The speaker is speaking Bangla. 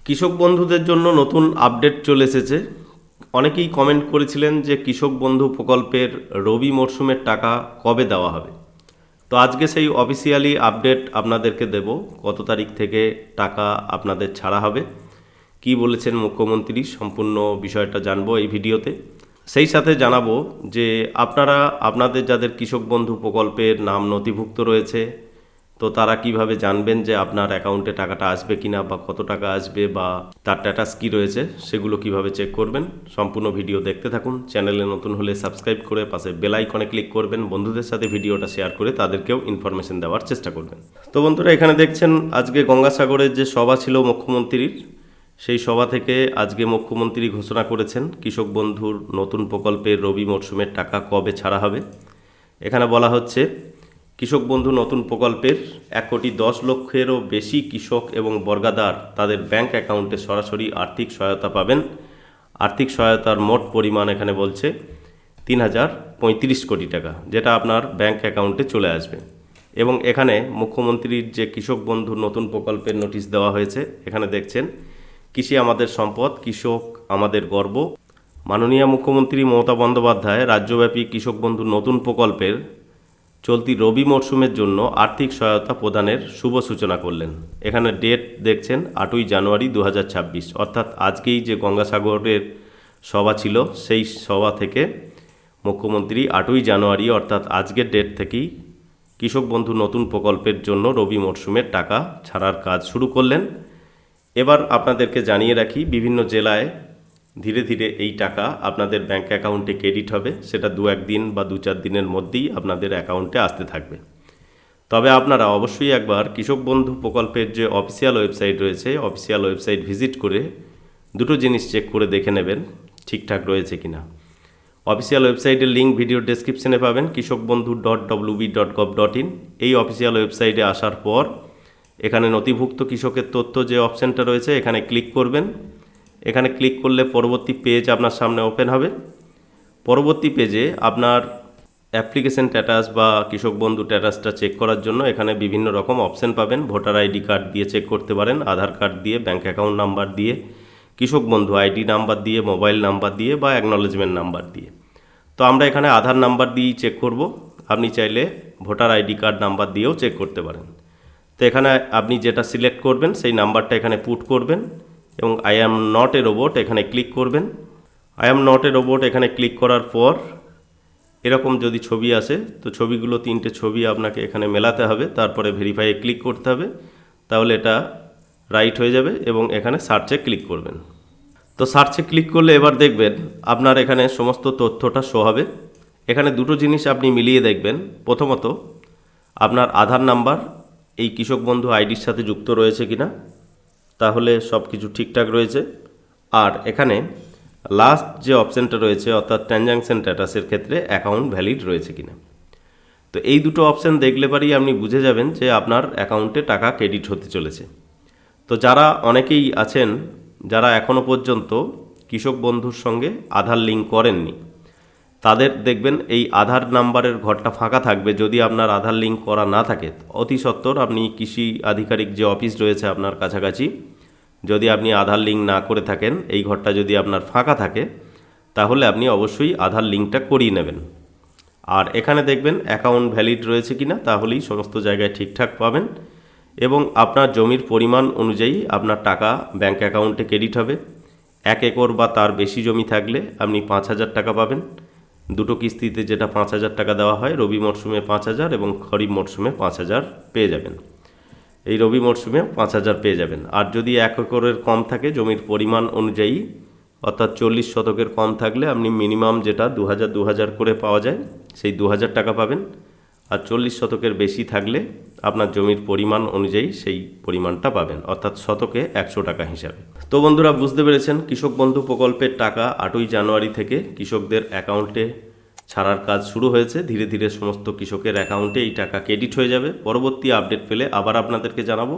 কৃষক বন্ধুদের জন্য নতুন আপডেট চলে এসেছে। অনেকেই কমেন্ট করেছিলেন যে কৃষক বন্ধু প্রকল্পের রবি মরশুমের টাকা কবে দেওয়া হবে। তো আজকে সেই অফিসিয়ালি আপডেট আপনাদেরকে দেব, কত তারিখ থেকে টাকা আপনাদের ছাড়া হবে, কি বলেছেন মুখ্যমন্ত্রী, সম্পূর্ণ বিষয়টা জানবো এই ভিডিওতে। সেই সাথে জানাবো যে আপনারা আপনাদের যাদের কৃষক বন্ধু প্রকল্পের নাম নথিভুক্ত রয়েছে, তো তারা কিভাবে জানবেন যে আপনার অ্যাকাউন্টে টাকাটা আসবে কিনা বা কত টাকা আসবে বা তার স্ট্যাটাস কী রয়েছে সেগুলো কিভাবে চেক করবেন। সম্পূর্ণ ভিডিও দেখতে থাকুন। চ্যানেলে নতুন হলে সাবস্ক্রাইব করে পাশে বেল আইকনে ক্লিক করবেন। বন্ধুদের সাথে ভিডিওটা শেয়ার করে তাদেরকেও ইনফরমেশন দেওয়ার চেষ্টা করবেন। তো বন্ধুরা, এখানে দেখছেন আজকে গঙ্গাসাগরের যে সভা ছিল মুখ্যমন্ত্রীর, সেই সভা থেকে আজকে মুখ্যমন্ত্রী ঘোষণা করেছেন কৃষক বন্ধুর নতুন প্রকল্পের রবি মরশুমের টাকা কবে ছাড়া হবে। এখানে বলা হচ্ছে কৃষক বন্ধু নতুন প্রকল্পের 1,10,00,000-এরও বেশি কৃষক এবং বর্গাদার তাদের ব্যাংক অ্যাকাউন্টে সরাসরি আর্থিক সহায়তা পাবেন। আর্থিক সহায়তার মোট পরিমাণ এখানে বলছে 3,035 কোটি টাকা, যেটা আপনার ব্যাংক অ্যাকাউন্টে চলে আসবে। এবং এখানে মুখ্যমন্ত্রীর যে কৃষক বন্ধুর নতুন প্রকল্পের নোটিশ দেওয়া হয়েছে, এখানে দেখছেন কৃষি আমাদের সম্পদ, কৃষক আমাদের গর্ব। মাননীয় মুখ্যমন্ত্রী মমতা বন্দ্যোপাধ্যায় রাজ্যব্যাপী কৃষক বন্ধুর নতুন প্রকল্পের চলতি রবি মরশুমের জন্য আর্থিক সহায়তা প্রদানের শুভ সূচনা করলেন। এখানে ডেট দেখছেন 8ই জানুয়ারি 2026, অর্থাৎ আজকেই যে গঙ্গাসাগরের সভা ছিল সেই সভা থেকে মুখ্যমন্ত্রী 8ই জানুয়ারি অর্থাৎ আজকের ডেট থেকেই কৃষক বন্ধু নতুন প্রকল্পের জন্য রবি মরশুমের টাকা ছাড়ার কাজ শুরু করলেন। এবার আপনাদেরকে জানিয়ে রাখি, বিভিন্ন জেলায় ধীরে ধীরে এই টাকা আপনাদের ব্যাংক অ্যাকাউন্টে ক্রেডিট হবে। সেটা 2-1 দিন বা 2-4 দিনের মধ্যেই আপনাদের অ্যাকাউন্টে আসতে থাকবে। তবে আপনারা অবশ্যই একবার কৃষক বন্ধু প্রকল্পের যে অফিসিয়াল ওয়েবসাইট রয়েছে, অফিসিয়াল ওয়েবসাইট ভিজিট করে দুটো জিনিস চেক করে দেখে নেবেন ঠিকঠাক রয়েছে কিনা। অফিসিয়াল ওয়েবসাইটের লিঙ্ক ভিডিও ডেসক্রিপশনে পাবেন, kishokbandhu.wb.gov.in। এই অফিসিয়াল ওয়েবসাইটে আসার পর এখানে নথিভুক্ত কৃষকের তথ্য যে অপশানটা রয়েছে এখানে ক্লিক করবেন। এখানে ক্লিক করলে পরবর্তী পেজ আপনার সামনে ওপেন হবে। পরবর্তী পেজে আপনার অ্যাপ্লিকেশন স্ট্যাটাস বা কৃষক বন্ধু স্ট্যাটাসটা চেক করার জন্য এখানে বিভিন্ন রকম অপশান পাবেন। ভোটার আইডি কার্ড দিয়ে চেক করতে পারেন, আধার কার্ড দিয়ে, ব্যাঙ্ক অ্যাকাউন্ট নাম্বার দিয়ে, কৃষক বন্ধু আইডি নাম্বার দিয়ে, মোবাইল নাম্বার দিয়ে বা অ্যাকনলেজমেন্ট নাম্বার দিয়ে। তো আমরা এখানে আধার নাম্বার দিয়েই চেক করব। আপনি চাইলে ভোটার আইডি কার্ড নাম্বার দিয়েও চেক করতে পারেন। তো এখানে আপনি যেটা সিলেক্ট করবেন সেই নাম্বারটা এখানে পুট করবেন এবং I am not a robot এখানে ক্লিক করবেন। I am not a robot এখানে ক্লিক করার পর এরকম যদি ছবি আসে, তো ছবিগুলো 3টে ছবি আপনাকে এখানে মেলাতে হবে, তারপরে ভেরিফাইয়ে ক্লিক করতে হবে, তাহলে এটা রাইট হয়ে যাবে এবং এখানে সার্চে ক্লিক করবেন। তো সার্চে ক্লিক করলে এবার দেখবেন আপনার এখানে সমস্ত তথ্যটা শো হবে। এখানে দুটো জিনিস আপনি মিলিয়ে দেখবেন। প্রথমত আপনার আধার নাম্বার এই কৃষক বন্ধু আইডির সাথে যুক্ত রয়েছে কিনা, তাহলে সব কিছু ঠিকঠাক রয়েছে। আর এখানে লাস্ট যে অপশানটা রয়েছে অর্থাৎ ট্রানজ্যাকশন স্ট্যাটাসের ক্ষেত্রে অ্যাকাউন্ট ভ্যালিড রয়েছে কিনা। তো এই দুটো অপশান দেখলে পরেই আপনি বুঝে যাবেন যে আপনার অ্যাকাউন্টে টাকা ক্রেডিট হতে চলেছে। তো যারা অনেকেই আছেন যারা এখনও পর্যন্ত কৃষক বন্ধুর সঙ্গে আধার লিঙ্ক করেননি, তাদের দেখবেন এই আধার নাম্বারের ঘরটা ফাঁকা থাকবে। যদি আপনার আধার লিঙ্ক করা না থাকে, অতি সত্বর আপনি কৃষি আধিকারিক যে অফিস রয়েছে আপনার কাছাকাছি, যদি আপনি আধার লিঙ্ক না করে থাকেন, এই ঘরটা যদি আপনার ফাঁকা থাকে, তাহলে আপনি অবশ্যই আধার লিঙ্কটা করিয়ে নেবেন। আর এখানে দেখবেন অ্যাকাউন্ট ভ্যালিড রয়েছে কিনা, তাহলেই সমস্ত জায়গায় ঠিকঠাক পাবেন এবং আপনার জমির পরিমাণ অনুযায়ী আপনার টাকা ব্যাংক অ্যাকাউন্টে ক্রেডিট হবে। 1 একর বা তার বেশি জমি থাকলে আপনি 5,000 টাকা পাবেন। দুটো কিস্তিতে যেটা 5,000 টাকা দেওয়া হয়, রবি মরশুমে 5,000 এবং খরিফ মরশুমে 5,000 পেয়ে যাবেন। এই রবি মরশুমে 5,000 পেয়ে যাবেন। আর যদি 1 একরের কম থাকে জমির পরিমাণ অনুযায়ী, অর্থাৎ 40 শতকের কম থাকলে আপনি মিনিমাম যেটা 2,000 করে পাওয়া যায় সেই 2,000 টাকা পাবেন। আর 40 শতকের বেশি থাকলে আপনার জমির পরিমাণ অনুযায়ী সেই পরিমাণটা পাবেন, অর্থাৎ শতকে 100 টাকা হিসাবে। তো বন্ধুরা, বুঝতে পেরেছেন কৃষক বন্ধু প্রকল্পের টাকা 8ই জানুয়ারি থেকে কৃষকদের অ্যাকাউন্টে ছাড়ার কাজ শুরু হয়েছে। ধীরে ধীরে সমস্ত কৃষকের অ্যাকাউন্টে এই টাকা ক্রেডিট হয়ে যাবে। পরবর্তী আপডেট পেলে আবার আপনাদেরকে জানাবো।